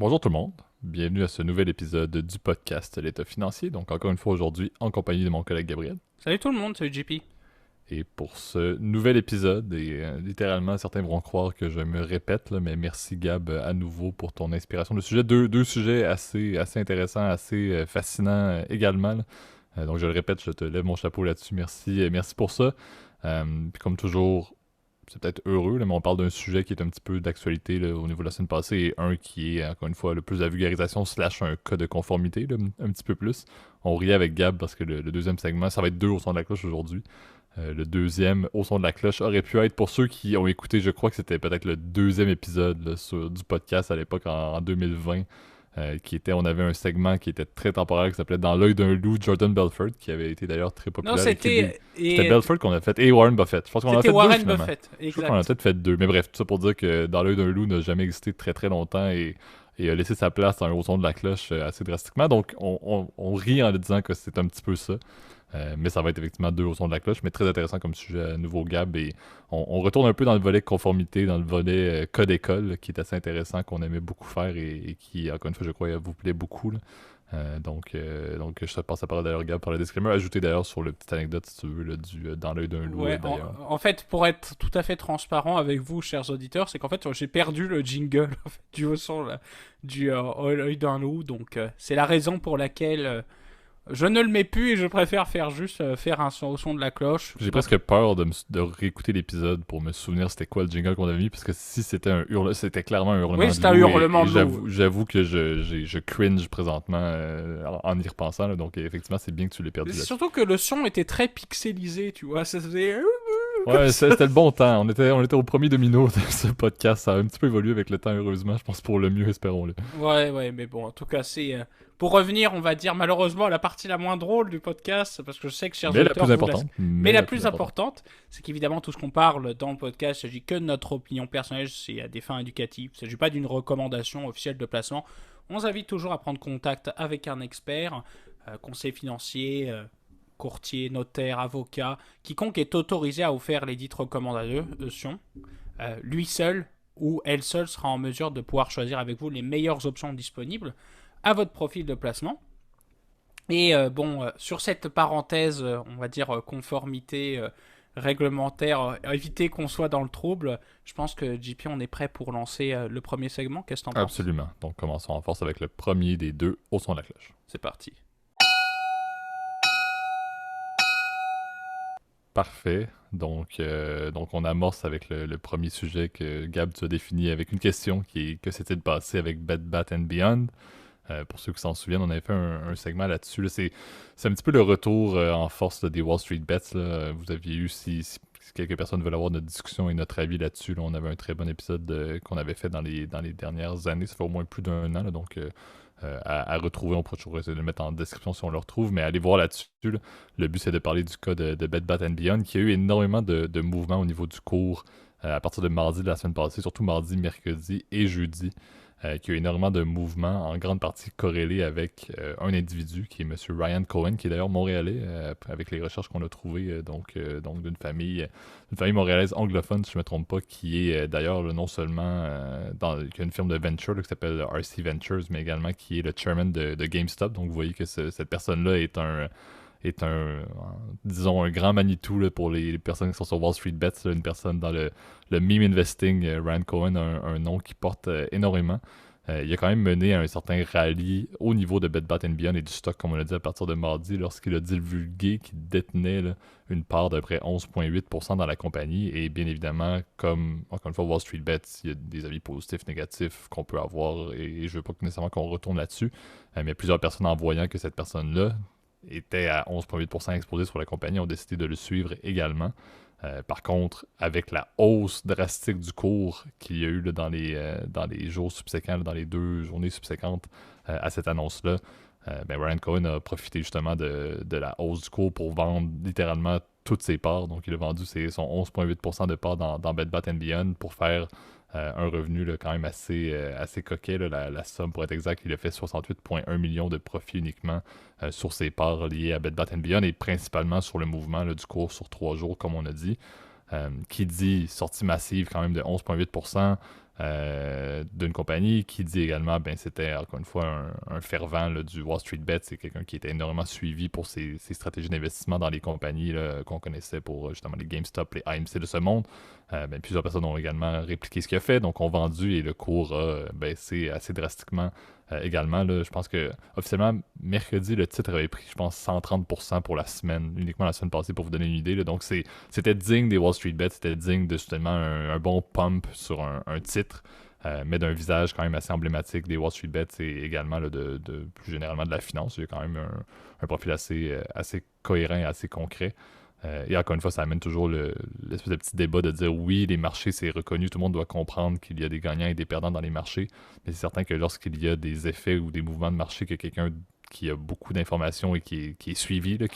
Bonjour tout le monde, bienvenue à ce nouvel épisode du podcast L'État financier. Donc encore une fois aujourd'hui en compagnie de mon collègue Gabriel. Salut tout le monde, salut JP. Et pour ce nouvel épisode, et littéralement certains vont croire que je me répète, là, mais merci Gab à nouveau pour ton inspiration de sujet. Deux sujets assez intéressants, assez fascinants également. Là. Donc je le répète, je te lève mon chapeau là-dessus. Merci, merci pour ça. Puis comme toujours, c'est peut-être heureux, là, mais on parle d'un sujet qui est un petit peu d'actualité là, au niveau de la semaine passée et un qui est, encore une fois, le plus la vulgarisation slash un cas de conformité, là, un petit peu plus. On riait avec Gab parce que le deuxième segment, ça va être deux au son de la cloche aujourd'hui. Le deuxième au son de la cloche aurait pu être, pour ceux qui ont écouté, je crois que c'était peut-être le deuxième épisode là, du podcast à l'époque en 2020. On avait un segment qui était très temporaire qui s'appelait Dans l'œil d'un loup, Jordan Belfort, qui avait été d'ailleurs très Non, populaire. C'était et Belfort qu'on a fait, et Warren Buffett. Je pense qu'on en a c'était fait deux Warren finalement. Buffett, Je crois qu'on a exact. peut-être fait deux. Mais bref, tout ça pour dire que Dans l'œil d'un loup n'a jamais existé très très longtemps et a laissé sa place dans un haut son de la cloche assez drastiquement. Donc on rit en le disant que c'est un petit peu ça. Mais ça va être effectivement deux au son de la cloche, mais très intéressant comme sujet à nouveau Gab. Et on retourne un peu dans le volet conformité, dans le volet code école, là, qui est assez intéressant, qu'on aimait beaucoup faire et qui, encore une fois, je crois, vous plaît beaucoup. Là. Donc, je te passe la parole d'ailleurs, Gab, pour le disclaimer. Ajouter d'ailleurs sur le petite anecdote, si tu veux, là, dans l'œil d'un loup, Ouais, d'ailleurs. en fait, pour être tout à fait transparent avec vous, chers auditeurs, c'est qu'en fait, j'ai perdu le jingle en fait, du haut son, là, du œil d'un loup, donc c'est la raison pour laquelle je ne le mets plus et je préfère faire juste faire un son au son de la cloche. J'ai Donc, presque peur de réécouter l'épisode pour me souvenir c'était quoi le jingle qu'on avait mis, parce que si c'était c'était clairement un oui, hurlement de c'est un loup, hurlement et de loup. j'avoue que je cringe présentement en y repensant, là. Donc effectivement, c'est bien que tu l'aies perdu C'est là-dessus. surtout que le son était très pixelisé, tu vois, ça faisait comme Ouais, ça. c'était le bon temps. On était au premier domino de ce podcast. Ça a un petit peu évolué avec le temps, heureusement. Je pense pour le mieux, espérons-le. Ouais, mais bon, en tout cas, c'est pour revenir, on va dire malheureusement à la partie la moins drôle du podcast, parce que je sais que chers Mais la auditeurs, plus vous la... importante. Mais Mais la la plus plus importante. importante, c'est qu'évidemment tout ce qu'on parle dans le podcast, il s'agit que de notre opinion personnelle, c'est à des fins éducatives, il ne s'agit pas d'une recommandation officielle de placement. On vous invite toujours à prendre contact avec un expert, conseiller financier, courtier, notaire, avocat, quiconque est autorisé à vous faire les dites recommandations. Lui seul ou elle seule sera en mesure de pouvoir choisir avec vous les meilleures options disponibles à votre profil de placement. Et sur cette parenthèse, on va dire conformité réglementaire, éviter qu'on soit dans le trouble, je pense que JP, on est prêt pour lancer le premier segment. Qu'est-ce que t'en penses? Absolument. Donc commençons en force avec le premier des deux au son de la cloche. C'est parti. Parfait. Donc on amorce avec le premier sujet que Gab tu as défini avec une question qui est que s'est-il passé avec Bed Bath and Beyond. Pour ceux qui s'en souviennent, on avait fait un segment là-dessus. Là. C'est un petit peu le retour en force là, des Wall Street Bets. Là. Vous aviez eu, si quelques personnes veulent avoir notre discussion et notre avis là-dessus, là, on avait un très bon épisode qu'on avait fait dans les dernières années. Ça fait au moins plus d'un an. Là, donc à retrouver, on pourrait toujours essayer de le mettre en description si on le retrouve, mais allez voir là-dessus. Là. Le but, c'est de parler du cas de Bed Bath Beyond, qui a eu énormément de mouvements au niveau du cours à partir de mardi de la semaine passée, surtout mardi, mercredi et jeudi. Qui a eu énormément de mouvements, en grande partie corrélés avec un individu qui est M. Ryan Cohen, qui est d'ailleurs montréalais, avec les recherches qu'on a trouvées, donc d'une famille montréalaise anglophone, si je ne me trompe pas, qui est d'ailleurs non seulement qui a une firme de venture là, qui s'appelle RC Ventures, mais également qui est le chairman de GameStop. Donc vous voyez que cette personne-là disons, un grand Manitou là, pour les personnes qui sont sur Wall Street Bets, là, une personne dans le meme investing. Ryan Cohen a un nom qui porte énormément. Il a quand même mené à un certain rallye au niveau de Bed Bath Beyond et du stock, comme on l'a dit à partir de mardi, lorsqu'il a divulgué qu'il détenait là, une part d'à peu près 11,8% dans la compagnie. Et bien évidemment, comme encore une fois Wall Street Bets, il y a des avis positifs, négatifs qu'on peut avoir, et je ne veux pas nécessairement qu'on retourne là-dessus, mais plusieurs personnes en voyant que cette personne-là était à 11,8% exposé sur la compagnie, ont décidé de le suivre également. Par contre, avec la hausse drastique du cours qu'il y a eu là, dans les jours subséquents, là, dans les 2 journées subséquentes à cette annonce-là, Ryan Cohen a profité justement de la hausse du cours pour vendre littéralement toutes ses parts. Donc, il a vendu son 11,8% de parts dans Bed Bath Beyond pour faire un revenu là, quand même assez coquet. Là, la somme, pour être exact, il a fait 68,1 millions de profits uniquement sur ses parts liées à Bed Bath Beyond et principalement sur le mouvement là, du cours sur 3 jours, comme on a dit. Qui dit sortie massive quand même de 11,8%, d'une compagnie, qui dit également, ben c'était encore une fois un fervent là, du Wall Street Bet, c'est quelqu'un qui était énormément suivi pour ses stratégies d'investissement dans les compagnies là, qu'on connaissait pour justement les GameStop, les AMC de ce monde. Ben, plusieurs personnes ont également répliqué ce qu'il a fait, donc ont vendu et le cours a baissé assez drastiquement également. Là, je pense que officiellement, mercredi, le titre avait pris, je pense, 130% pour la semaine, uniquement la semaine passée, pour vous donner une idée. Là. Donc c'était digne des Wall Street Bets, c'était digne de justement un bon pump sur un titre. Mais d'un visage quand même assez emblématique des Wall Street Bets et également là, de plus généralement de la finance. Il y a quand même un profil assez cohérent et assez concret. Et encore une fois, ça amène toujours l'espèce de petit débat de dire oui, les marchés, c'est reconnu, tout le monde doit comprendre qu'il y a des gagnants et des perdants dans les marchés. Mais c'est certain que lorsqu'il y a des effets ou des mouvements de marché, que quelqu'un qui a beaucoup d'informations et qui est suivi, là,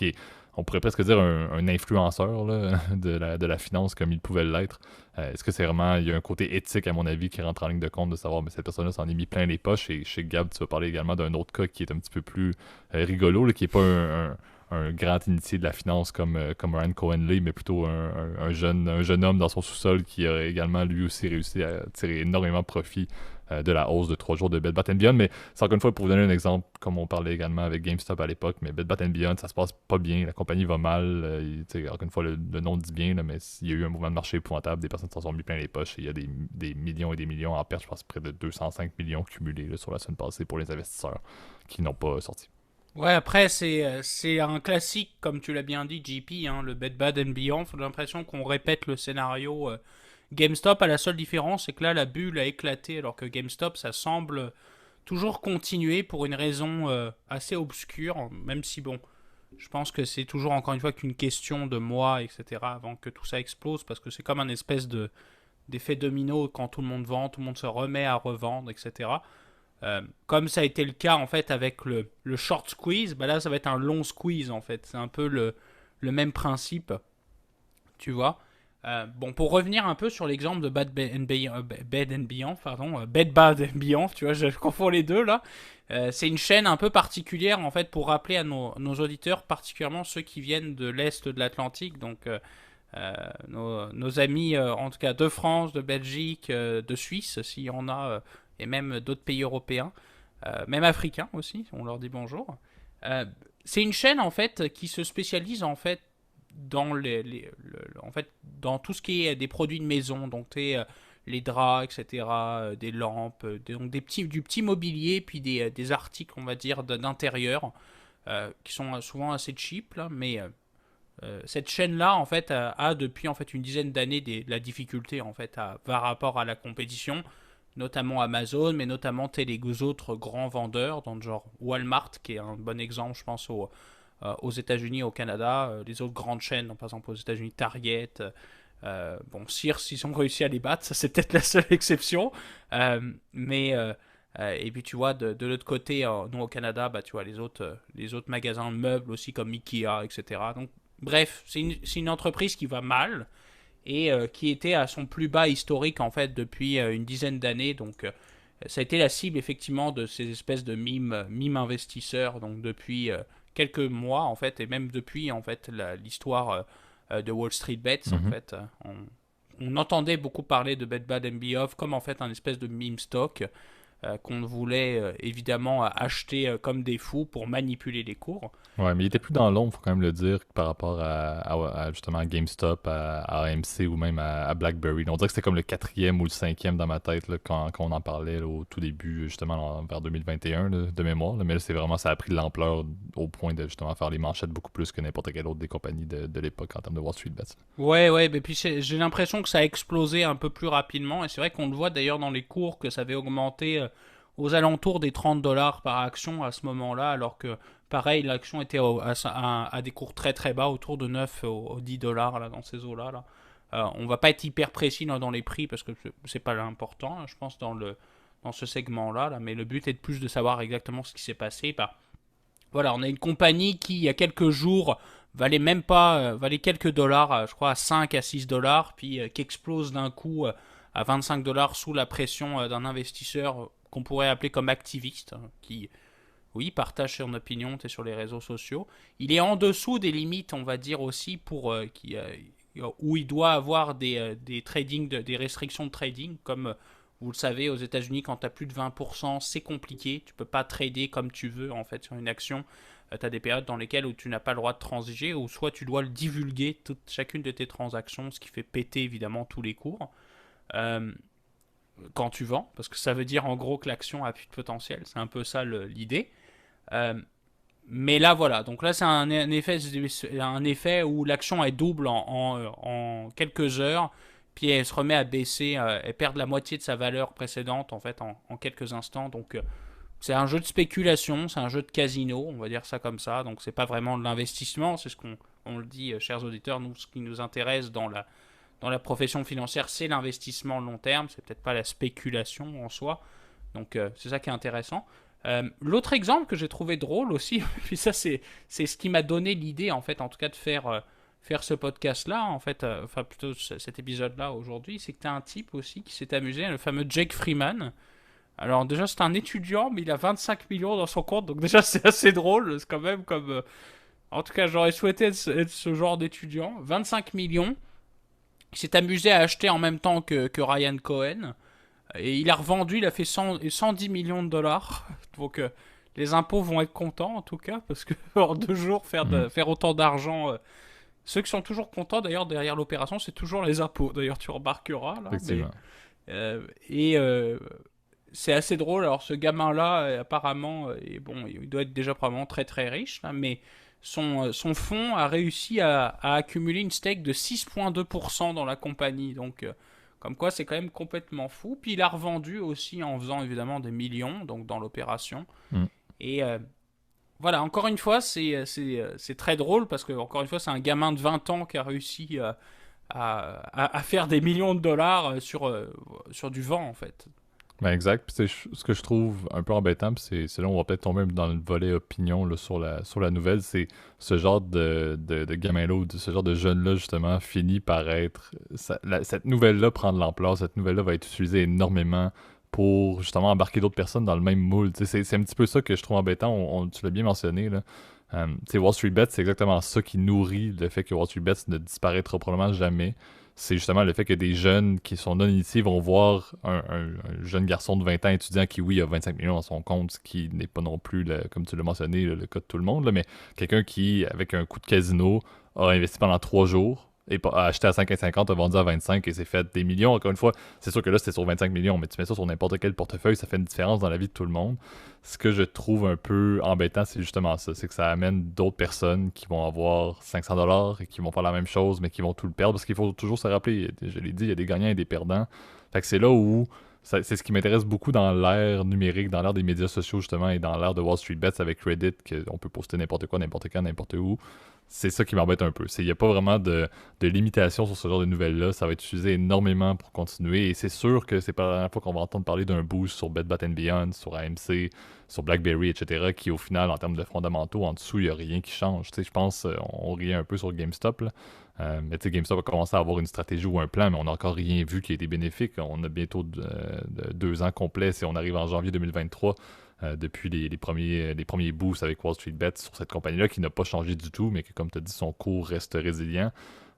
on pourrait presque dire un influenceur là, de la finance comme il pouvait l'être. Est-ce que c'est vraiment, il y a un côté éthique à mon avis qui rentre en ligne de compte de savoir, mais cette personne-là s'en est mis plein les poches. Et chez Gab, tu vas parler également d'un autre cas qui est un petit peu plus rigolo, là, qui n'est pas un grand initié de la finance comme Ryan Cohen-Lee, mais plutôt un jeune homme dans son sous-sol qui a également lui aussi réussi à tirer énormément de profit de la hausse de 3 jours de Bed Bath & Beyond. Mais c'est encore une fois pour vous donner un exemple, comme on parlait également avec GameStop à l'époque, mais Bed Bath & Beyond, ça se passe pas bien, la compagnie va mal, encore une fois, le nom dit bien, là, mais il y a eu un mouvement de marché épouvantable, des personnes s'en sont mis plein les poches, et il y a des millions et des millions en perte, je pense près de 205 millions cumulés là, sur la semaine passée pour les investisseurs qui n'ont pas sorti. Ouais, après, c'est un classique, comme tu l'as bien dit, JP, hein, le Bed Bath & Beyond. J'ai l'impression qu'on répète le scénario GameStop. À la seule différence, c'est que là, la bulle a éclaté, alors que GameStop, ça semble toujours continuer pour une raison assez obscure, même si, bon, je pense que c'est toujours, encore une fois, qu'une question de mois, etc., avant que tout ça explose, parce que c'est comme un espèce d'effet domino quand tout le monde vend, tout le monde se remet à revendre, etc. Comme ça a été le cas en fait avec le short squeeze, bah là ça va être un long squeeze en fait. C'est un peu le même principe, tu vois. Bon, pour revenir un peu sur l'exemple de Bed Bath & Beyond, tu vois, je confonds les deux là. C'est une chaîne un peu particulière en fait pour rappeler à nos auditeurs, particulièrement ceux qui viennent de l'Est de l'Atlantique, donc nos amis en tout cas de France, de Belgique, de Suisse, s'il y en a, et même d'autres pays européens, même africains aussi, on leur dit bonjour. C'est une chaîne en fait qui se spécialise en fait dans en fait dans tout ce qui est des produits de maison, donc les draps, etc., des lampes, donc du petit mobilier, puis des articles, on va dire, d'intérieur, qui sont souvent assez cheap, là, mais cette chaîne-là, en fait, a depuis en fait une dizaine d'années de la difficulté en fait par rapport à la compétition, notamment Amazon, mais notamment les autres grands vendeurs, dans le genre Walmart, qui est un bon exemple, je pense, aux États-Unis, au Canada, les autres grandes chaînes, par exemple aux États-Unis, Target, bon, Sears, ils ont réussi à les battre, ça c'est peut-être la seule exception, mais et puis tu vois, de l'autre côté, nous au Canada, bah, tu vois les autres magasins de meubles aussi comme Ikea, etc. Donc, bref, c'est une entreprise qui va mal et qui était à son plus bas historique en fait depuis une dizaine d'années. Donc ça a été la cible effectivement de ces espèces de mimes investisseurs. Donc depuis quelques mois en fait, et même depuis en fait l'histoire de Wall Street Bets en fait, on entendait beaucoup parler de Bed Bath & Beyond comme en fait un espèce de meme stock qu'on voulait évidemment acheter comme des fous pour manipuler les cours. Ouais, mais il était plus dans l'ombre, faut quand même le dire, par rapport justement à GameStop, à AMC ou même à BlackBerry. On dirait que c'était comme le quatrième ou le cinquième dans ma tête là, quand on en parlait là, au tout début, justement vers 2021 là, de mémoire. Là. Mais là, c'est vraiment, ça a pris de l'ampleur au point de justement faire les manchettes beaucoup plus que n'importe quelle autre des compagnies de l'époque en termes de Wall Street Bets. Ouais, mais puis j'ai l'impression que ça a explosé un peu plus rapidement, et c'est vrai qu'on le voit d'ailleurs dans les cours que ça avait augmenté aux alentours des 30 dollars par action à ce moment-là, alors que pareil, l'action était à des cours très très bas, autour de 9 aux 10 dollars là, dans ces eaux-là. Là. On va pas être hyper précis dans les prix parce que c'est pas l'important, je pense, dans ce segment-là, là, mais le but est de plus de savoir exactement ce qui s'est passé. Bah, voilà, on a une compagnie qui, il y a quelques jours, valait même pas, valait quelques dollars, je crois à 5 à 6 dollars, puis qui explose d'un coup à 25 dollars sous la pression d'un investisseur qu'on pourrait appeler comme activiste, qui, oui, partage son opinion sur les réseaux sociaux. Il est en dessous des limites, on va dire aussi, pour où il doit avoir des restrictions de trading, comme Vous le savez, aux États-Unis, quand tu as plus de 20%, c'est compliqué. Tu peux pas trader comme tu veux en fait sur une action. Tu as des périodes dans lesquelles où tu n'as pas le droit de transiger, ou soit tu dois le divulguer, chacune de tes transactions, ce qui fait péter évidemment tous les cours euh, quand tu vends, parce que ça veut dire en gros que l'action a plus de potentiel. C'est un peu ça l'idée. Euh, mais là, voilà. Donc là, c'est un effet où l'action est double en quelques heures, puis elle se remet à baisser, elle perd la moitié de sa valeur précédente en fait en quelques instants. Donc c'est un jeu de spéculation, c'est un jeu de casino, on va dire ça comme ça. Donc c'est pas vraiment de l'investissement, c'est ce qu'on on le dit, chers auditeurs. Nous, ce qui nous intéresse dans la profession financière, c'est l'investissement long terme. C'est peut-être pas la spéculation en soi. Donc c'est ça qui est intéressant. L'autre exemple que j'ai trouvé drôle aussi, puis ça c'est ce qui m'a donné l'idée en fait, en tout cas de faire ce podcast-là, en fait, enfin plutôt cet épisode-là aujourd'hui, c'est que tu as un type aussi qui s'est amusé, le fameux Jake Freeman. Alors déjà c'est un étudiant, mais il a 25 millions dans son compte, donc déjà c'est assez drôle, c'est quand même comme... en tout cas j'aurais souhaité être ce genre d'étudiant. 25 millions, il s'est amusé à acheter en même temps que Ryan Cohen. Et il a revendu, il a fait 110 millions de dollars. Donc les impôts vont être contents en tout cas, parce que en 2 jours, faire autant d'argent. Ceux qui sont toujours contents d'ailleurs derrière l'opération, c'est toujours les impôts. D'ailleurs, tu remarqueras là. Effectivement. Et c'est assez drôle. Alors ce gamin-là, apparemment, bon, il doit être déjà probablement très très riche, là, mais son fonds a réussi à accumuler une stake de 6,2% dans la compagnie. Donc comme quoi, c'est quand même complètement fou. Puis il a revendu aussi en faisant évidemment des millions, donc dans l'opération. Mm. Et voilà, encore une fois, c'est très drôle parce que, encore une fois, c'est un gamin de 20 ans qui a réussi à faire des millions de dollars sur du vent, en fait. Ben exact. Puis ce que je trouve un peu embêtant, puis c'est là où on va peut-être tomber dans le volet opinion là, sur la nouvelle, c'est ce genre de gamin-là, ou ce genre de jeune-là, justement, finit par être... cette nouvelle-là prend de l'ampleur, cette nouvelle-là va être utilisée énormément pour, justement, embarquer d'autres personnes dans le même moule. Tu sais, c'est un petit peu ça que je trouve embêtant, tu l'as bien mentionné, là. Tu sais, Wall Street Bets, c'est exactement ça qui nourrit le fait que Wall Street Bets ne disparaîtra probablement jamais. C'est justement le fait que des jeunes qui sont non initiés vont voir un jeune garçon de 20 ans étudiant qui, oui, a 25 millions dans son compte, ce qui n'est pas non plus, comme tu l'as mentionné, le cas de tout le monde, là, mais quelqu'un qui, avec un coup de casino, a investi pendant 3 jours et a acheté à 5,50, a vendu à 25 et s'est fait des millions. Encore une fois, c'est sûr que là, c'était sur 25 millions, mais tu mets ça sur n'importe quel portefeuille, ça fait une différence dans la vie de tout le monde. Ce que je trouve un peu embêtant, c'est justement ça. C'est que ça amène d'autres personnes qui vont avoir 500$ et qui vont faire la même chose, mais qui vont tout le perdre. Parce qu'il faut toujours se rappeler, je l'ai dit, il y a des gagnants et des perdants. Fait que c'est là où c'est ce qui m'intéresse beaucoup dans l'ère numérique, dans l'ère des médias sociaux, justement, et dans l'ère de Wall Street Bets avec Reddit, qu'on peut poster n'importe quoi, n'importe quand, n'importe où. C'est ça qui m'embête un peu. Il n'y a pas vraiment de limitation sur ce genre de nouvelles-là. Ça va être utilisé énormément pour continuer. Et c'est sûr que c'est pas la dernière fois qu'on va entendre parler d'un boost sur Bed Bath & Beyond, sur AMC, sur BlackBerry, etc., qui au final, en termes de fondamentaux, en dessous, il n'y a rien qui change. Je pense, on riait un peu sur GameStop, là. Mais tu sais, GameStop a commencé à avoir une stratégie ou un plan, mais on n'a encore rien vu qui a été bénéfique. On a bientôt 2 ans complets si on arrive en janvier 2023. Depuis les premiers boosts avec Wall Street Bets sur cette compagnie-là qui n'a pas changé du tout, mais que, comme tu as dit, son cours reste résilient.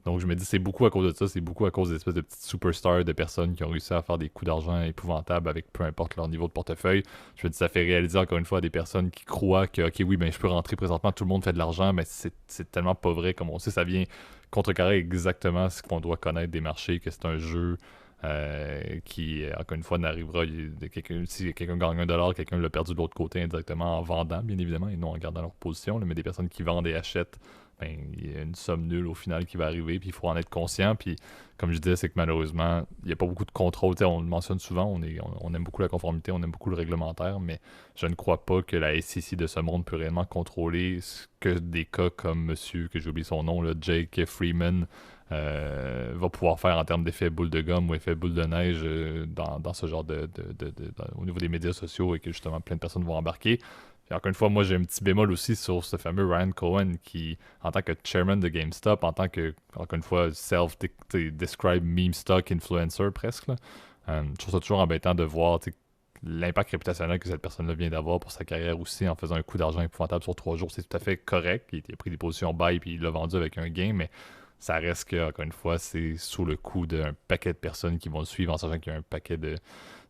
Donc, je me dis, c'est beaucoup à cause de ça, c'est beaucoup à cause des espèces de petites superstars de personnes qui ont réussi à faire des coups d'argent épouvantables avec peu importe leur niveau de portefeuille. Je me dis, ça fait réaliser encore une fois à des personnes qui croient que, ok, oui, ben, je peux rentrer présentement, tout le monde fait de l'argent, mais c'est tellement pas vrai. Comme on sait, ça vient contrecarrer exactement ce qu'on doit connaître des marchés, que c'est un jeu qui, encore une fois, n'arrivera. Si quelqu'un gagne $1, quelqu'un l'a perdu de l'autre côté indirectement en vendant, bien évidemment, et non en gardant leur position. Là, mais des personnes qui vendent et achètent, ben, il y a une somme nulle au final qui va arriver, puis il faut en être conscient. Puis, comme je disais, c'est que malheureusement, il n'y a pas beaucoup de contrôle. T'sais, on le mentionne souvent, on aime beaucoup la conformité, on aime beaucoup le réglementaire, mais je ne crois pas que la SEC de ce monde peut réellement contrôler ce que des cas comme monsieur, que j'ai oublié son nom, là, Jake Freeman, va pouvoir faire en termes d'effet boule de gomme ou effet boule de neige dans ce genre au niveau des médias sociaux et que justement plein de personnes vont embarquer. Puis encore une fois, moi j'ai un petit bémol aussi sur ce fameux Ryan Cohen qui, en tant que chairman de GameStop, en tant que, encore une fois, self-described meme stock influencer presque, là, je trouve ça toujours embêtant de voir l'impact réputationnel que cette personne-là vient d'avoir pour sa carrière aussi en faisant un coup d'argent épouvantable sur 3 jours. C'est tout à fait correct. Il a pris des positions buy puis il l'a vendu avec un gain, mais ça reste que, encore une fois, c'est sous le coup d'un paquet de personnes qui vont le suivre en sachant qu'il y a un paquet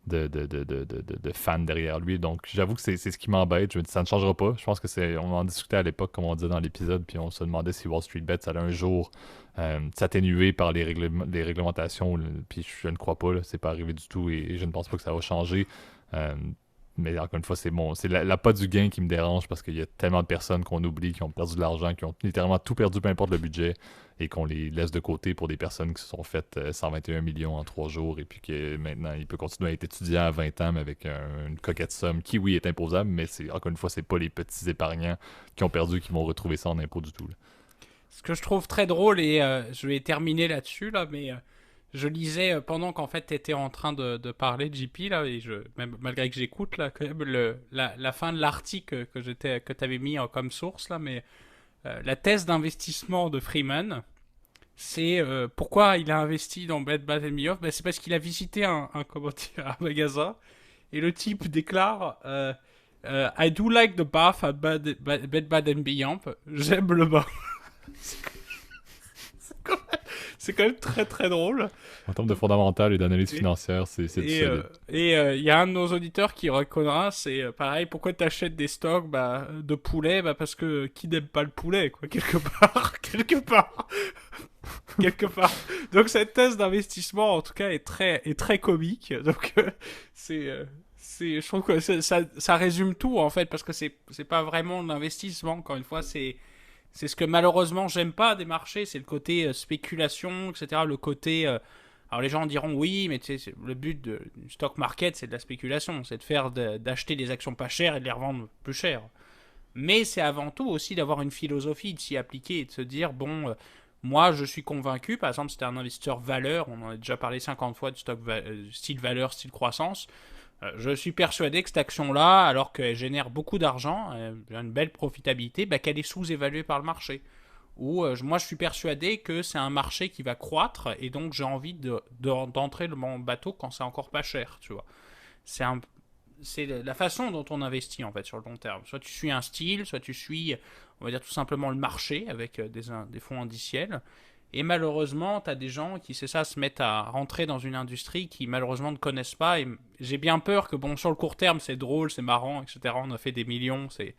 de fans derrière lui. Donc, j'avoue que c'est ce qui m'embête. Je me dis, ça ne changera pas. Je pense que on en discutait à l'époque, comme on disait dans l'épisode, puis on se demandait si Wall Street Bets allait un jour s'atténuer par les réglementations. Puis je ne crois pas. C'est pas arrivé du tout et je ne pense pas que ça va changer. Mais encore une fois, c'est l'appât du gain qui me dérange parce qu'il y a tellement de personnes qu'on oublie, qui ont perdu de l'argent, qui ont littéralement tout perdu, peu importe le budget, et qu'on les laisse de côté pour des personnes qui se sont faites 121 millions en 3 jours, et puis que maintenant, il peut continuer à être étudiant à 20 ans, mais avec une coquette somme qui, oui, est imposable, mais encore une fois, c'est pas les petits épargnants qui ont perdu qui vont retrouver ça en impôt du tout. Là. Ce que je trouve très drôle, et je vais terminer là-dessus, là, mais je lisais pendant qu'en fait tu étais en train de parler de JP, là, et même malgré que j'écoute là, quand même la fin de l'article que tu avais mis comme source, là, mais la thèse d'investissement de Freeman, c'est pourquoi il a investi dans Bed Bath & Beyond. Ben, c'est parce qu'il a visité un magasin, et le type déclare I do like the bath at Bed Bath & Beyond. J'aime le bain. C'est quand même très très drôle. En termes de fondamentales et d'analyse financière, c'est du solide. Et il y a un de nos auditeurs qui reconnaîtra, c'est pareil, pourquoi tu achètes des stocks de poulet, parce que qui n'aime pas le poulet, quoi, quelque part. Quelque part. Donc cette thèse d'investissement, en tout cas, est très comique. Donc je trouve que ça résume tout, en fait, parce que c'est pas vraiment de l'investissement, encore une fois, c'est ce que malheureusement j'aime pas des marchés, c'est le côté spéculation, etc. Le côté... alors les gens diront oui, mais tu sais, le but du stock market, c'est de la spéculation, c'est d'acheter des actions pas chères et de les revendre plus chères. Mais c'est avant tout aussi d'avoir une philosophie, de s'y appliquer et de se dire, bon, moi je suis convaincu, par exemple, c'était un investisseur valeur, on en a déjà parlé 50 fois de stock style valeur, style croissance. Je suis persuadé que cette action-là, alors qu'elle génère beaucoup d'argent, une belle profitabilité, qu'elle est sous-évaluée par le marché. Ou moi, je suis persuadé que c'est un marché qui va croître et donc j'ai envie d'entrer dans mon bateau quand c'est encore pas cher, tu vois. C'est la façon dont on investit en fait sur le long terme. Soit tu suis un style, soit tu suis, on va dire tout simplement le marché avec des fonds indiciels. Et malheureusement, tu as des gens qui, c'est ça, se mettent à rentrer dans une industrie qui malheureusement ne connaissent pas. Et j'ai bien peur que, bon, sur le court terme, c'est drôle, c'est marrant, etc. On a fait des millions, c'est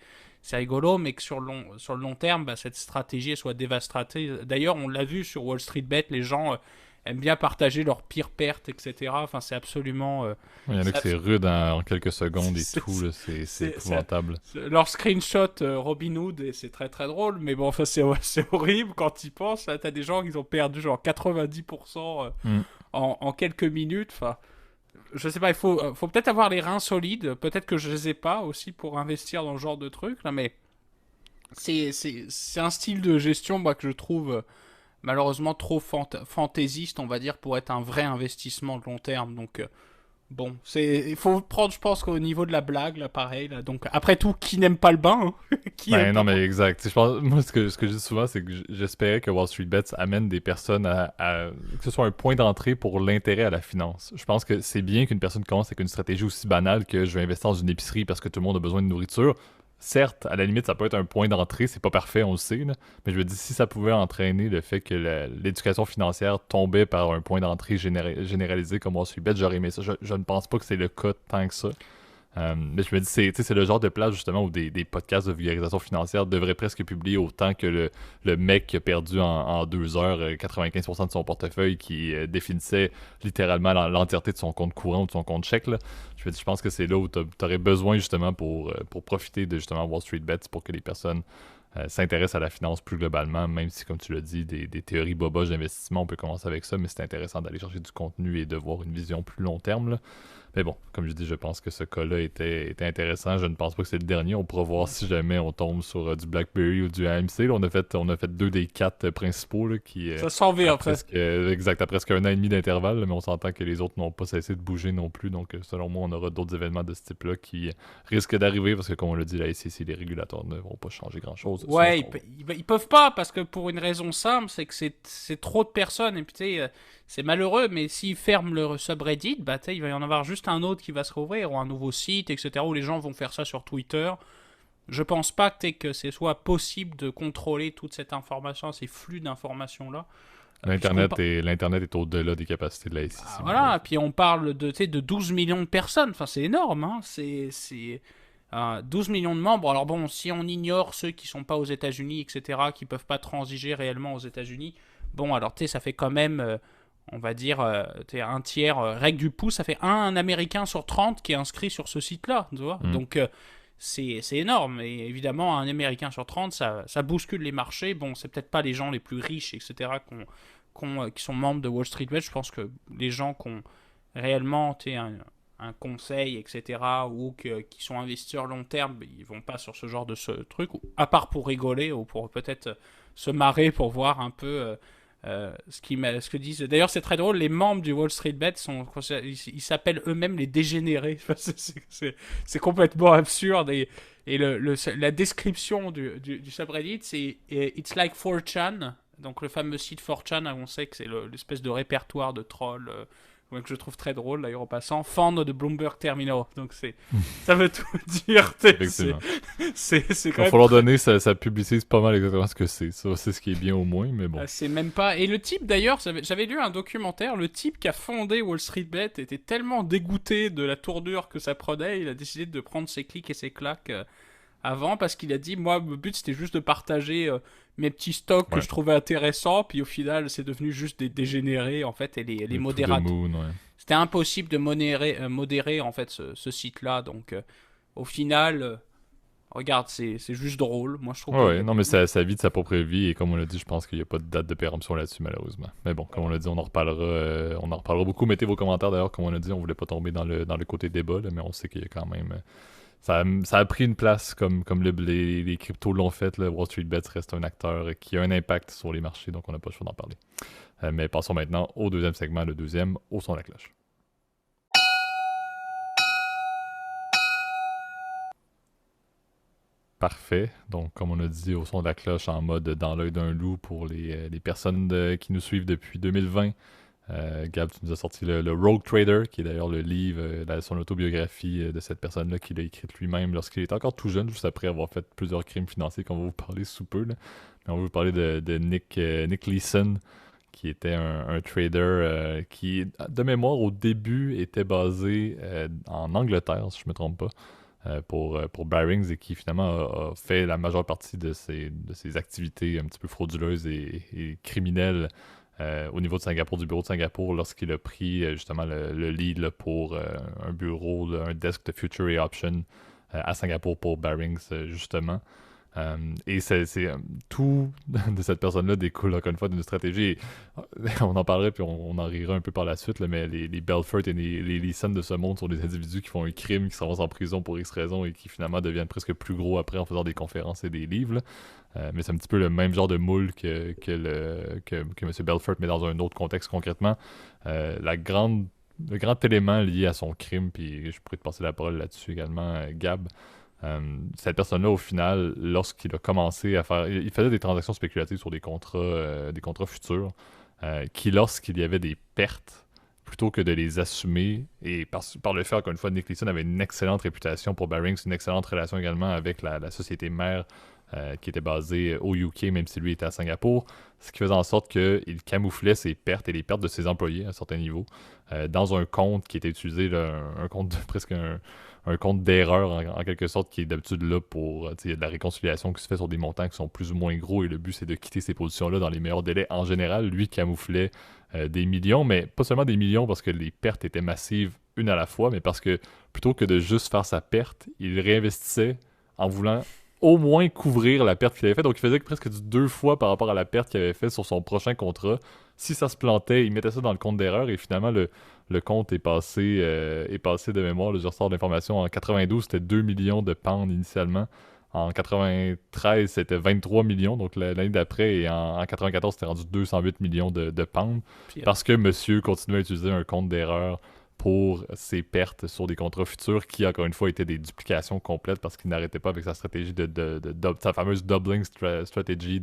rigolo, mais que sur le long terme, cette stratégie soit dévastatrice. D'ailleurs, on l'a vu sur Wall Street Bet, les gens aiment bien partager leurs pires pertes, etc. Enfin, c'est absolument... il y en a que c'est rude en quelques secondes et tout, là, c'est épouvantable. Leur screenshot Robinhood, et c'est très très drôle, mais bon, enfin, c'est horrible quand tu y penses. Là, t'as des gens qui ont perdu genre 90% en quelques minutes. Enfin, je sais pas, il faut peut-être avoir les reins solides. Peut-être que je les ai pas aussi pour investir dans ce genre de truc, là, mais c'est un style de gestion que je trouve... malheureusement trop fantaisiste, on va dire, pour être un vrai investissement de long terme. Donc, bon, il faut prendre, je pense qu'au niveau de la blague, là, pareil. Là, donc, après tout, qui n'aime pas le bain non, mais exact. Je pense, moi, ce que je dis souvent, c'est que j'espérais que Wall Street Bets amène des personnes que ce soit un point d'entrée pour l'intérêt à la finance. Je pense que c'est bien qu'une personne commence avec une stratégie aussi banale que je vais investir dans une épicerie parce que tout le monde a besoin de nourriture. Certes, à la limite, ça peut être un point d'entrée, c'est pas parfait, on le sait, là. Mais je me dis, si ça pouvait entraîner le fait que l'éducation financière tombait par un point d'entrée généralisé comme Wall Street Bet, j'aurais aimé ça. Je ne pense pas que c'est le cas tant que ça. Mais je me dis, c'est le genre de place justement où des podcasts de vulgarisation financière devraient presque publier autant que le mec qui a perdu en 2 heures 95% de son portefeuille qui définissait littéralement l'entièreté de son compte courant ou de son compte chèque. Là. Je me dis, je pense que c'est là où tu aurais besoin justement pour profiter de justement Wall Street Bets pour que les personnes s'intéressent à la finance plus globalement, même si, comme tu l'as dit, des théories boboches d'investissement, on peut commencer avec ça, mais c'est intéressant d'aller chercher du contenu et de voir une vision plus long terme. Là. Mais bon, comme je dis, je pense que ce cas-là était intéressant. Je ne pense pas que c'est le dernier. On pourra voir si jamais on tombe sur du BlackBerry ou du AMC. Là, on a fait 2 des 4 principaux là, qui... ça s'en vient après. Exact, à presque 1 an et demi d'intervalle, là, mais on s'entend que les autres n'ont pas cessé de bouger non plus. Donc, selon moi, on aura d'autres événements de ce type-là qui risquent d'arriver parce que, comme on l'a dit, la SEC, les régulateurs ne vont pas changer grand-chose. Ouais, ils peuvent pas parce que pour une raison simple, c'est que c'est trop de personnes. Et puis, tu sais, c'est malheureux, mais s'ils ferment le subreddit, il va y en avoir juste un autre qui va se rouvrir, ou un nouveau site, etc., où les gens vont faire ça sur Twitter. Je pense pas que ce soit possible de contrôler toute cette information, ces flux d'informations-là. L'Internet est au-delà des capacités de la SEC. Voilà, puis on parle de, tu sais, de 12 millions de personnes, enfin c'est énorme, hein. 12 millions de membres. Alors bon, si on ignore ceux qui sont pas aux États-Unis, etc., qui peuvent pas transiger réellement aux États-Unis, bon, alors tu sais, ça fait quand même, on va dire, un tiers, règle du pouce, ça fait un Américain sur 30 qui est inscrit sur ce site-là, tu vois. Donc c'est énorme, et évidemment, un Américain sur 30, ça bouscule les marchés. Bon, c'est peut-être pas les gens les plus riches, etc., qui sont membres de Wall Street Bet. Je pense que les gens qui ont réellement un conseil, etc., ou qui sont investisseurs long terme, ils vont pas sur ce genre de truc, à part pour rigoler ou pour peut-être se marrer pour voir un peu ce que disent. D'ailleurs, c'est très drôle, les membres du Wall Street Bet ils s'appellent eux-mêmes les dégénérés. C'est complètement absurde. Et la description du subreddit, c'est It's like 4chan. Donc le fameux site 4chan, on sait que c'est l'espèce de répertoire de trolls que je trouve très drôle d'ailleurs au passant, fan de Bloomberg Terminal. Donc ça veut tout dire. Effectivement. C'est quand Il va même falloir donner, ça publicise pas mal exactement ce que c'est. Ça, c'est ce qui est bien au moins, mais bon. C'est même pas. Et le type d'ailleurs, j'avais lu un documentaire, le type qui a fondé Wall Street Bet était tellement dégoûté de la tournure que ça prenait, il a décidé de prendre ses clics et ses claques avant, parce qu'il a dit, moi, le but c'était juste de partager mes petits stocks que je trouvais intéressants, puis au final c'est devenu juste des dégénérés en fait, et les modérateurs. C'était impossible de modérer en fait ce site-là, donc au final, regarde, c'est juste drôle, moi je trouve. Ouais, non mais ça vit de sa propre vie, et comme on l'a dit, je pense qu'il n'y a pas de date de péremption là-dessus malheureusement. Mais bon, comme on l'a dit, on en reparlera beaucoup. Mettez vos commentaires d'ailleurs, comme on l'a dit, on voulait pas tomber dans le côté débat, là, mais on sait qu'il y a quand même... Ça a pris une place comme les cryptos l'ont fait. Là. Wall Street Bets reste un acteur qui a un impact sur les marchés, donc on n'a pas le choix d'en parler. Mais passons maintenant au deuxième segment, le deuxième, au son de la cloche. Parfait. Donc, comme on a dit, au son de la cloche, en mode dans l'œil d'un loup pour les personnes qui nous suivent depuis 2020. Gab, tu nous as sorti le Rogue Trader, qui est d'ailleurs le livre, son autobiographie de cette personne-là qu'il a écrite lui-même lorsqu'il était encore tout jeune, juste après avoir fait plusieurs crimes financiers qu'on va vous parler sous peu. Là. Mais on va vous parler de Nick Leeson, qui était un trader qui, de mémoire, au début, était basé en Angleterre, si je ne me trompe pas, pour Barings, et qui finalement a fait la majeure partie de ses activités un petit peu frauduleuses et criminelles au niveau de Singapour, du bureau de Singapour, lorsqu'il a pris justement le lead là, pour un bureau, un desk de Future et Option à Singapour pour Barings, justement. Et tout de cette personne-là découle encore une fois d'une stratégie. Et, on en parlerait puis on en rirait un peu par la suite, là, mais les Belfort et les Leeson de ce monde sont des individus qui font un crime, qui s'en vont en prison pour X raisons et qui finalement deviennent presque plus gros après en faisant des conférences et des livres. Mais c'est un petit peu le même genre de moule que M. Belfort, mais dans un autre contexte concrètement. Le grand élément lié à son crime, puis je pourrais te passer la parole là-dessus également, Gab. Cette personne-là, au final, lorsqu'il a commencé à faire... Il faisait des transactions spéculatives sur des contrats futurs, qui, lorsqu'il y avait des pertes, plutôt que de les assumer, et par le fait, encore une fois, Nick Leeson avait une excellente réputation pour Barings, une excellente relation également avec la société mère, qui était basée au UK, même si lui était à Singapour, ce qui faisait en sorte qu'il camouflait ses pertes et les pertes de ses employés à un certain niveau dans un compte qui était utilisé, là, un compte presque un compte d'erreur en quelque sorte, qui est d'habitude là pour... Il y a de la réconciliation qui se fait sur des montants qui sont plus ou moins gros, et le but c'est de quitter ces positions-là dans les meilleurs délais. En général, lui camouflait des millions, mais pas seulement des millions parce que les pertes étaient massives une à la fois, mais parce que plutôt que de juste faire sa perte, il réinvestissait en voulant au moins couvrir la perte qu'il avait faite. Donc il faisait presque du 2 fois par rapport à la perte qu'il avait faite sur son prochain contrat. Si ça se plantait, il mettait ça dans le compte d'erreur, et finalement le compte est passé de mémoire. Là, je ressors l'information. En 92, c'était 2 millions de pounds initialement. En 93, c'était 23 millions. Donc l'année d'après, et en 94, c'était rendu 208 millions de pounds. Parce que monsieur continuait à utiliser un compte d'erreur pour ses pertes sur des contrats futurs qui, encore une fois, étaient des duplications complètes parce qu'il n'arrêtait pas avec sa stratégie sa fameuse doubling strategy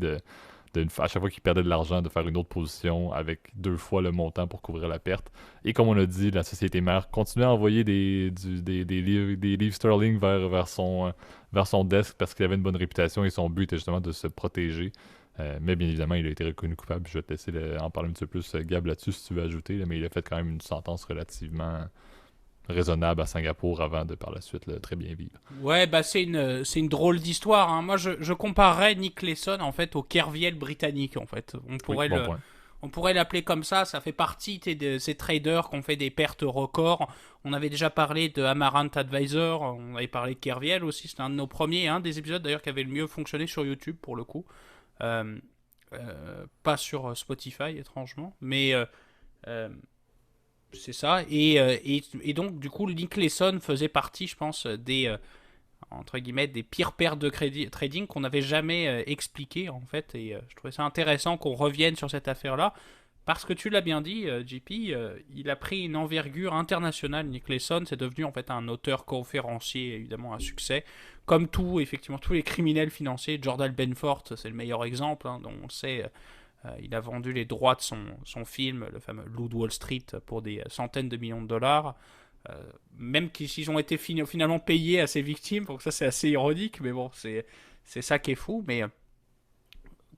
à chaque fois qu'il perdait de l'argent, de faire une autre position avec 2 fois le montant pour couvrir la perte. Et comme on a dit, la société mère continuait à envoyer des livres sterling vers son desk parce qu'il avait une bonne réputation, et son but était justement de se protéger Mais bien évidemment, il a été reconnu coupable. Je vais te laisser en parler un petit peu plus, Gab, là-dessus, si tu veux ajouter. Là, mais il a fait quand même une sentence relativement raisonnable à Singapour avant de, par la suite, très bien vivre. Ouais, bah c'est une drôle d'histoire, hein. Moi, je comparerais Nick Leeson, en fait, au Kerviel britannique, en fait. Oui, bon point. On pourrait l'appeler comme ça fait partie de ces traders qui ont fait des pertes records. On avait déjà parlé de Amaranth Advisor, on avait parlé de Kerviel aussi, c'était un de nos premiers, un des épisodes d'ailleurs qui avait le mieux fonctionné sur YouTube pour le coup. Euh, pas sur Spotify, étrangement, mais euh, c'est ça. Et donc, du coup, Nick Leeson faisait partie, je pense, des entre guillemets des pires pertes de trading qu'on n'avait jamais expliqué en fait, et je trouvais ça intéressant qu'on revienne sur cette affaire-là parce que tu l'as bien dit, JP, il a pris une envergure internationale. Nick Leeson, c'est devenu en fait un auteur conférencier, évidemment un succès, comme tout, effectivement, tous les criminels financiers. Jordan Belfort, c'est le meilleur exemple, hein, dont on sait, il a vendu les droits de son film, le fameux Loup de Wall Street, pour des centaines de millions de dollars. Même s'ils ont été finalement payés à ses victimes, donc ça c'est assez ironique, mais bon, c'est ça qui est fou. Mais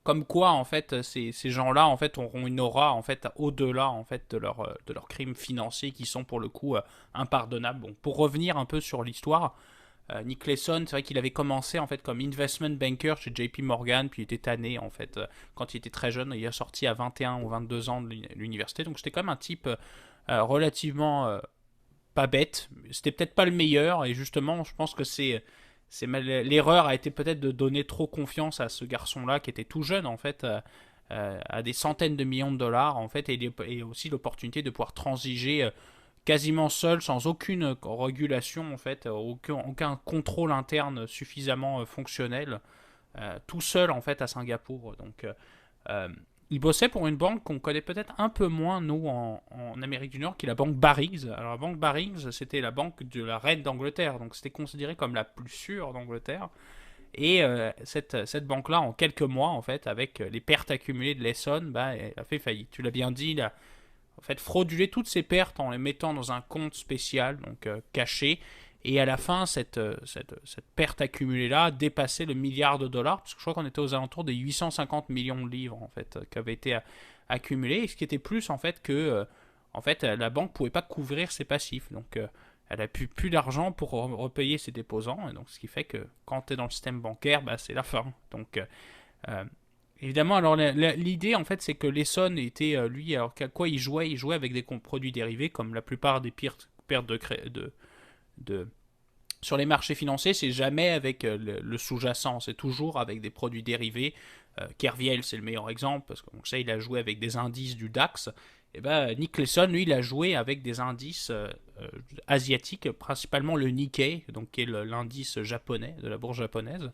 comme quoi, en fait, ces gens-là, en fait, auront une aura, en fait, au-delà, en fait, de leurs crimes financiers qui sont pour le coup impardonnables. Bon, pour revenir un peu sur l'histoire, Nick Leeson, c'est vrai qu'il avait commencé en fait comme investment banker chez JP Morgan, puis il était tanné en fait quand il était très jeune. Il est sorti à 21 ou 22 ans de l'université, donc c'était quand même un type relativement pas bête. C'était peut-être pas le meilleur, et justement, je pense que l'erreur a été peut-être de donner trop confiance à ce garçon-là qui était tout jeune en fait, à des centaines de millions de dollars en fait, et aussi l'opportunité de pouvoir transiger quasiment seul, sans aucune régulation en fait, aucun contrôle interne suffisamment fonctionnel, tout seul en fait à Singapour. Donc il bossait pour une banque qu'on connaît peut-être un peu moins, nous, en Amérique du Nord, qui est la banque Barings. Alors, la banque Barings, c'était la banque de la reine d'Angleterre, donc c'était considéré comme la plus sûre d'Angleterre. Et cette banque-là, en quelques mois, en fait, avec les pertes accumulées de Leeson, bah, elle a fait faillite. Tu l'as bien dit, il a en fait fraudulé toutes ses pertes en les mettant dans un compte spécial, donc caché. Et à la fin, cette perte accumulée-là dépassait le milliard de dollars, parce que je crois qu'on était aux alentours des 850 millions de livres, en fait, qui avaient été accumulés, et ce qui était plus, en fait, que en fait, la banque ne pouvait pas couvrir ses passifs. Donc, elle a plus d'argent pour repayer ses déposants, et donc, ce qui fait que quand tu es dans le système bancaire, bah, c'est la fin. Donc, évidemment, alors l'idée, en fait, c'est que Leeson était, lui, alors qu'à quoi il jouait avec des produits dérivés, comme la plupart des pires pertes de sur les marchés financiers, c'est jamais avec le sous-jacent, c'est toujours avec des produits dérivés. Kerviel, c'est le meilleur exemple, parce qu'on sait il a joué avec des indices du DAX. Et ben, Nick Leeson, lui, il a joué avec des indices asiatiques, principalement le Nikkei, donc qui est l'indice japonais, de la bourse japonaise.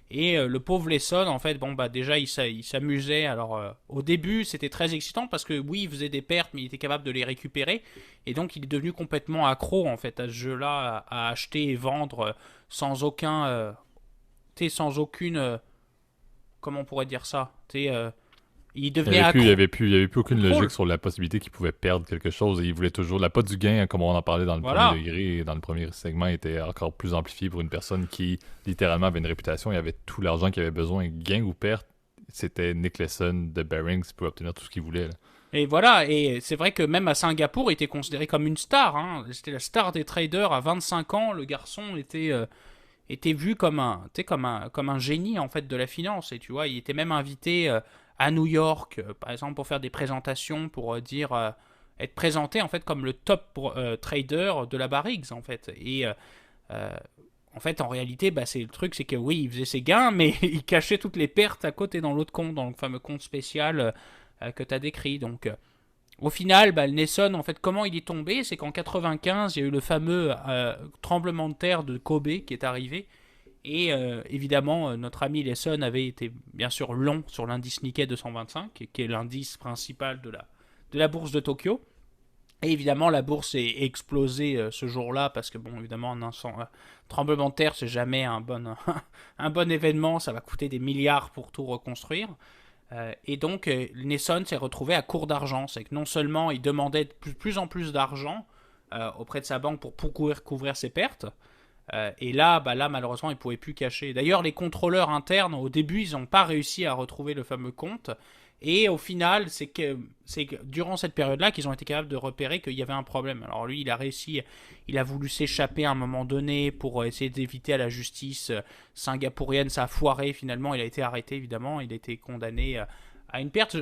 Et le pauvre Leeson, en fait, bon, bah déjà, il s'amusait. Alors, au début, c'était très excitant parce que, oui, il faisait des pertes, mais il était capable de les récupérer. Et donc, il est devenu complètement accro, en fait, à ce jeu-là, à acheter et vendre sans sans aucune. Comment on pourrait dire ça? Il devenait accro. Il y avait plus aucune logique sur la possibilité qu'il pouvait perdre quelque chose, et il voulait toujours l'appât du gain, comme on en parlait dans le premier degré, dans le premier segment, était encore plus amplifié pour une personne qui littéralement avait une réputation et avait tout l'argent qu'il avait besoin, gain ou perte. C'était Nick Leeson de Barings pour obtenir tout ce qu'il voulait, là. Et voilà, et c'est vrai que même à Singapour, il était considéré comme une star, hein. C'était la star des traders à 25 ans. Le garçon était vu comme un génie en fait de la finance. Et tu vois, il était même invité à New York, par exemple, pour faire des présentations, pour être présenté en fait comme le top trader de la Barrigs en fait. Et en fait, en réalité, bah, c'est le truc, c'est que oui, il faisait ses gains, mais il cachait toutes les pertes à côté dans l'autre compte, dans le fameux compte spécial que tu as décrit. Donc, au final, bah, le Leeson, en fait, comment il est tombé? C'est qu'en 95, il y a eu le fameux tremblement de terre de Kobe qui est arrivé. Et évidemment, notre ami Leeson avait été bien sûr long sur l'indice Nikkei 225, qui est l'indice principal de la bourse de Tokyo. Et évidemment, la bourse est explosée ce jour-là, parce que, bon, évidemment, un tremblement de terre, c'est jamais un bon événement, ça va coûter des milliards pour tout reconstruire. Et donc, Leeson s'est retrouvé à court d'argent. C'est que non seulement il demandait de plus en plus d'argent auprès de sa banque pour couvrir ses pertes, Et là, malheureusement, ils ne pouvaient plus cacher. D'ailleurs, les contrôleurs internes, au début, ils n'ont pas réussi à retrouver le fameux compte. Et au final, c'est que durant cette période-là qu'ils ont été capables de repérer qu'il y avait un problème. Alors lui, il a réussi, il a voulu s'échapper à un moment donné pour essayer d'éviter à la justice singapourienne. Ça a foiré finalement, il a été arrêté évidemment, il a été condamné à une perte,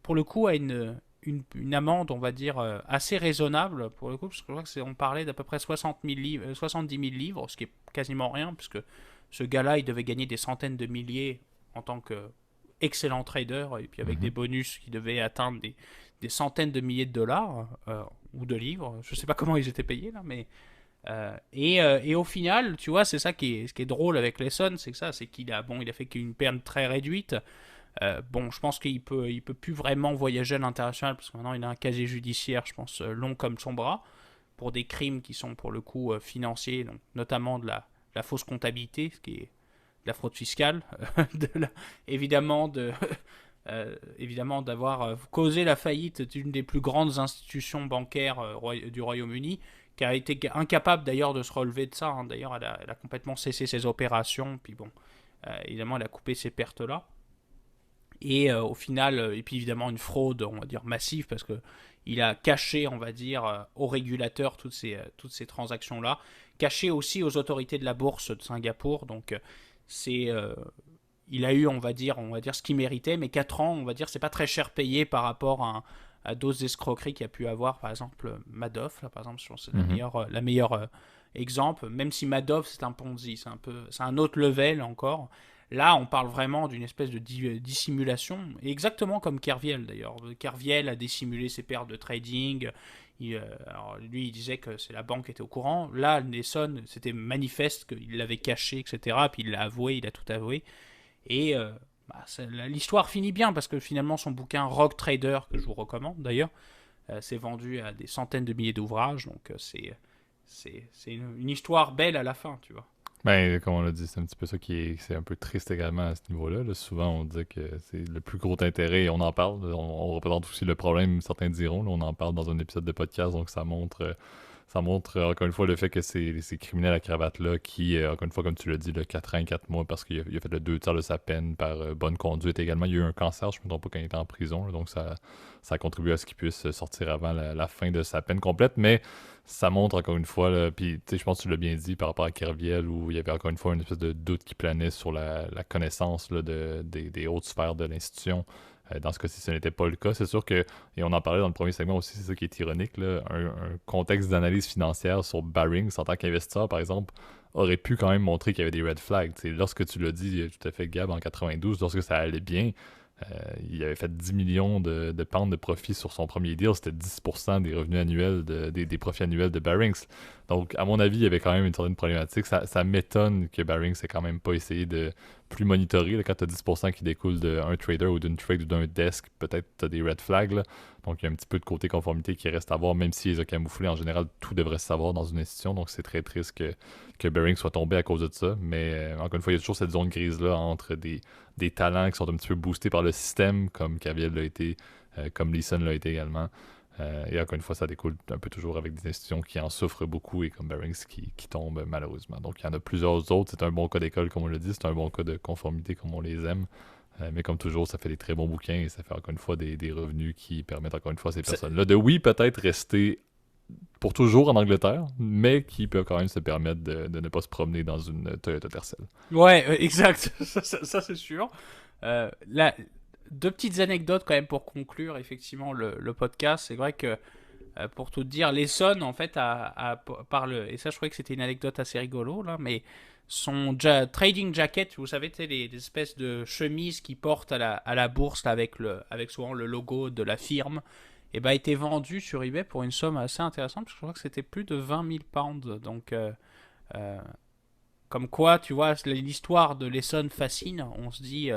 pour le coup, à une amende, on va dire, assez raisonnable, pour le coup, parce que je crois qu'on parlait d'à peu près 70 000 livres, ce qui est quasiment rien, puisque ce gars-là, il devait gagner des centaines de milliers en tant que excellent trader, et puis avec des bonus qui devaient atteindre des centaines de milliers de dollars, ou de livres, je sais pas comment ils étaient payés, là, mais... et au final, tu vois, c'est ça ce qui est drôle avec Lesson, c'est que c'est qu'il il a fait qu'une perte très réduite. Bon, je pense qu'il peut plus vraiment voyager à l'international parce que maintenant il a un casier judiciaire, je pense, long comme son bras, pour des crimes qui sont pour le coup financiers, donc notamment de la fausse comptabilité, ce qui est de la fraude fiscale, évidemment évidemment d'avoir causé la faillite d'une des plus grandes institutions bancaires du Royaume-Uni, qui a été incapable d'ailleurs de se relever de ça. Hein. D'ailleurs, elle a complètement cessé ses opérations, puis bon, évidemment, elle a coupé ces pertes-là. Et au final, et puis évidemment une fraude, on va dire massive, parce que il a caché, on va dire, aux régulateurs toutes ces transactions-là, caché aussi aux autorités de la bourse de Singapour. Donc c'est, il a eu, on va dire ce qu'il méritait, mais 4 ans, on va dire, c'est pas très cher payé par rapport à d'autres escroqueries qu'il y a pu avoir, par exemple Madoff, là, par exemple, je pense que c'est la meilleure exemple. Même si Madoff c'est un Ponzi, c'est un autre level encore. Là, on parle vraiment d'une espèce de dissimulation, exactement comme Kerviel d'ailleurs. Kerviel a dissimulé ses pertes de trading. Alors, lui, il disait que la banque était au courant. Là, Nelson, c'était manifeste qu'il l'avait caché, etc. Puis il l'a avoué, il a tout avoué. Et l'histoire finit bien parce que finalement, son bouquin Rogue Trader, que je vous recommande d'ailleurs, s'est vendu à des centaines de milliers d'ouvrages. Donc, c'est une histoire belle à la fin, tu vois. Ben, comme on l'a dit, c'est un petit peu ça c'est un peu triste également à ce niveau-là. Là. Souvent, on dit que c'est le plus gros intérêt, et on en parle. On représente aussi le problème, certains diront. Là, on en parle dans un épisode de podcast, donc ça montre encore une fois le fait que ces criminels à cravate-là qui, encore une fois, comme tu l'as dit, 4 ans, 4 mois, parce qu'il a fait le 2 tiers de sa peine par bonne conduite également. Il y a eu un cancer, je ne me trompe pas, quand il était en prison. Là, donc ça a contribué à ce qu'il puisse sortir avant la fin de sa peine complète. Mais ça montre encore une fois, là, puis je pense que tu l'as bien dit par rapport à Kerviel, où il y avait encore une fois une espèce de doute qui planait sur la connaissance là, des hautes sphères de l'institution. Dans ce cas-ci, ce n'était pas le cas. C'est sûr que, et on en parlait dans le premier segment aussi, c'est ça qui est ironique, là, un contexte d'analyse financière sur Barings en tant qu'investisseur, par exemple, aurait pu quand même montrer qu'il y avait des red flags. T'sais, lorsque tu l'as dit tout à fait, Gab, en 92, lorsque ça allait bien, il avait fait 10 millions de pounds de profit sur son premier deal. C'était 10% des revenus annuels, des profits annuels de Barings. Donc, à mon avis, il y avait quand même une certaine problématique. Ça m'étonne que Barings ait quand même pas essayé de plus monitorer. Là, quand tu as 10% qui découle d'un trader ou d'une trade ou d'un desk, peut-être tu as des red flags. Là. Donc, il y a un petit peu de côté conformité qui reste à voir, même s'il les a camouflés. En général, tout devrait se savoir dans une institution. Donc, c'est très triste que Barings soit tombé à cause de ça. Mais encore une fois, il y a toujours cette zone grise-là entre des talents qui sont un petit peu boostés par le système, comme Cavill l'a été, comme Leeson l'a été également. Et encore une fois, ça découle un peu toujours avec des institutions qui en souffrent beaucoup et comme Barings qui tombent malheureusement. Donc il y en a plusieurs autres. C'est un bon cas d'école, comme on le dit. C'est un bon cas de conformité, comme on les aime. Mais comme toujours, ça fait des très bons bouquins et ça fait encore une fois des revenus qui permettent encore une fois à ces personnes-là de, oui, peut-être rester pour toujours en Angleterre, mais qui peuvent quand même se permettre de ne pas se promener dans une Toyota Tercel. Ouais, exact. Ça c'est sûr. Là, 2 petites anecdotes quand même pour conclure effectivement le podcast. C'est vrai que pour tout dire, Lesson en fait parle, et ça je trouvais que c'était une anecdote assez rigolo là, mais son trading jacket, vous savez, les espèces de chemises qu'il porte à la bourse là, avec souvent le logo de la firme, et ben, a été vendu sur eBay pour une somme assez intéressante, parce que je crois que c'était plus de 20 000 pounds. Donc, comme quoi, tu vois, l'histoire de Lesson fascine. On se dit,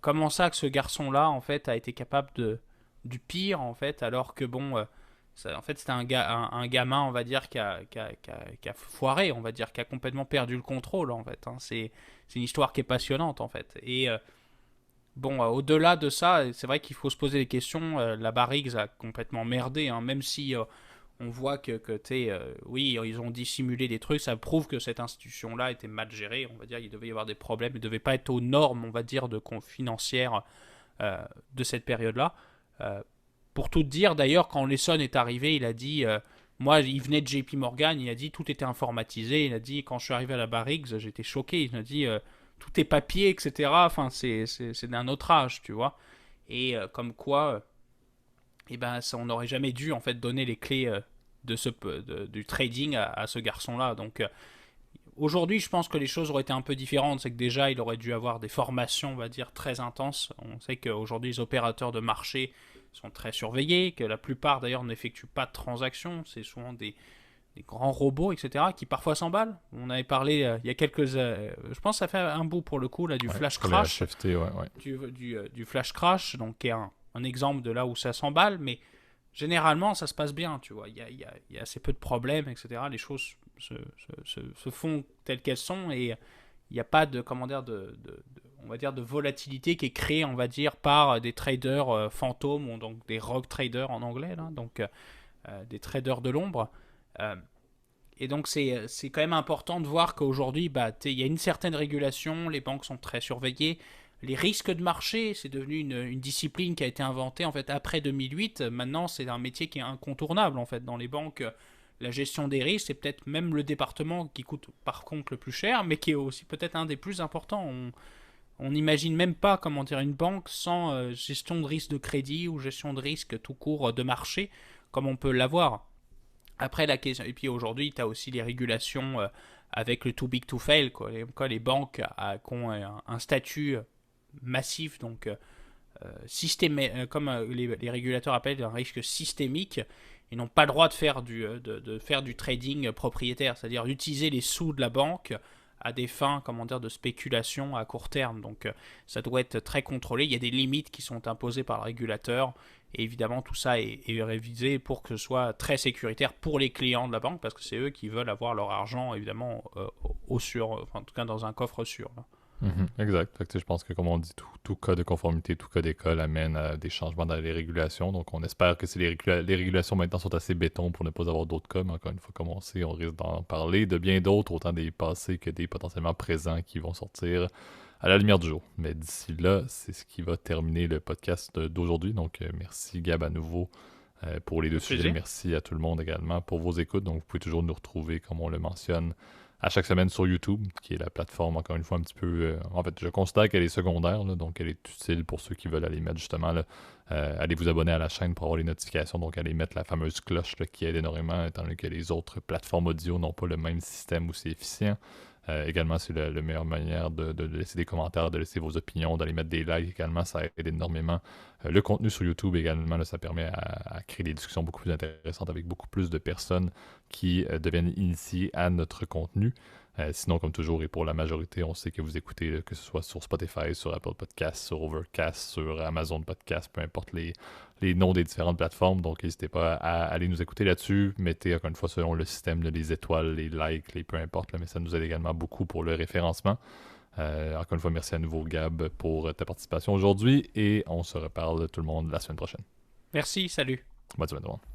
comment ça que ce garçon-là, en fait, a été capable du pire, en fait, alors que bon, en fait, c'était un gamin, on va dire, qui a foiré, on va dire, qui a complètement perdu le contrôle, en fait. Hein. C'est une histoire qui est passionnante, en fait. Et bon, au-delà de ça, c'est vrai qu'il faut se poser des questions. La Barrigs a complètement merdé, hein, même si on voit que oui, ils ont dissimulé des trucs, ça prouve que cette institution-là était mal gérée, on va dire, il devait y avoir des problèmes, il ne devait pas être aux normes, on va dire, financières de cette période-là. Pour tout dire, d'ailleurs, quand Lesson est arrivé, il a dit, moi, il venait de JP Morgan, il a dit, tout était informatisé, il a dit, quand je suis arrivé à la Barrix, j'étais choqué, il a dit, tout est papier, etc., enfin, c'est d'un autre âge, tu vois, et comme quoi et ben ça, on n'aurait jamais dû en fait donner les clés du trading à ce garçon-là. Donc aujourd'hui, je pense que les choses auraient été un peu différentes. C'est que déjà, il aurait dû avoir des formations, on va dire, très intenses. On sait qu'aujourd'hui, les opérateurs de marché sont très surveillés, que la plupart d'ailleurs n'effectuent pas de transactions. C'est souvent des grands robots, etc., qui parfois s'emballent. On avait parlé il y a je pense que ça fait un bout pour le coup, là, du flash crash. HFT, Du flash crash, donc qui est un exemple de là où ça s'emballe, mais généralement ça se passe bien, tu vois. Il y a assez peu de problèmes, etc. Les choses se font telles qu'elles sont et il n'y a pas de, comment dire, on va dire de volatilité qui est créée, on va dire, par des traders fantômes, ou donc des rogue traders en anglais, là, donc des traders de l'ombre. Et donc c'est quand même important de voir qu'aujourd'hui, il y a une certaine régulation, les banques sont très surveillées. Les risques de marché, c'est devenu une discipline qui a été inventée en fait après 2008. Maintenant, c'est un métier qui est incontournable en fait dans les banques. La gestion des risques, c'est peut-être même le département qui coûte par contre le plus cher, mais qui est aussi peut-être un des plus importants. On n'imagine même pas comment dire une banque sans gestion de risque de crédit ou gestion de risque tout court de marché, comme on peut l'avoir. Après la question, et puis aujourd'hui, tu as aussi les régulations avec le too big to fail, quoi. Les banques qui ont un statut massif, donc comme les régulateurs appellent un risque systémique, ils n'ont pas le droit de faire du trading propriétaire, c'est-à-dire d'utiliser les sous de la banque à des fins, comment dire, de spéculation à court terme. Donc ça doit être très contrôlé. Il y a des limites qui sont imposées par le régulateur. Et évidemment, tout ça est révisé pour que ce soit très sécuritaire pour les clients de la banque, parce que c'est eux qui veulent avoir leur argent, évidemment, en tout cas dans un coffre sûr. Exact. Fait que, je pense que, comme on dit, tout cas de conformité, tout cas d'école amène à des changements dans les régulations. Donc, on espère que les régulations maintenant sont assez béton pour ne pas avoir d'autres cas. Mais encore une fois, comme on sait, on risque d'en parler de bien d'autres, autant des passés que des potentiellement présents qui vont sortir à la lumière du jour. Mais d'ici là, c'est ce qui va terminer le podcast d'aujourd'hui. Donc, merci Gab à nouveau pour les deux sujets. Merci à tout le monde également pour vos écoutes. Donc, vous pouvez toujours nous retrouver, comme on le mentionne, à chaque semaine sur YouTube, qui est la plateforme, encore une fois, un petit peu... en fait, je considère qu'elle est secondaire, là, donc elle est utile pour ceux qui veulent aller mettre, justement, là, allez vous abonner à la chaîne pour avoir les notifications, donc allez mettre la fameuse cloche là, qui aide énormément, étant donné que les autres plateformes audio n'ont pas le même système aussi efficient. Également, c'est la meilleure manière de laisser des commentaires, de laisser vos opinions, d'aller mettre des likes également, ça aide énormément. Le contenu sur YouTube également, là, ça permet à créer des discussions beaucoup plus intéressantes avec beaucoup plus de personnes qui deviennent initiées à notre contenu. Sinon, comme toujours, et pour la majorité, on sait que vous écoutez, que ce soit sur Spotify, sur Apple Podcasts, sur Overcast, sur Amazon Podcasts, peu importe les noms des différentes plateformes. Donc, n'hésitez pas à aller nous écouter là-dessus. Mettez, encore une fois, selon le système, les étoiles, les likes, peu importe, là, mais ça nous aide également beaucoup pour le référencement. Encore une fois, merci à nouveau, Gab, pour ta participation aujourd'hui et on se reparle tout le monde la semaine prochaine. Merci, salut. Bonne semaine tout le monde.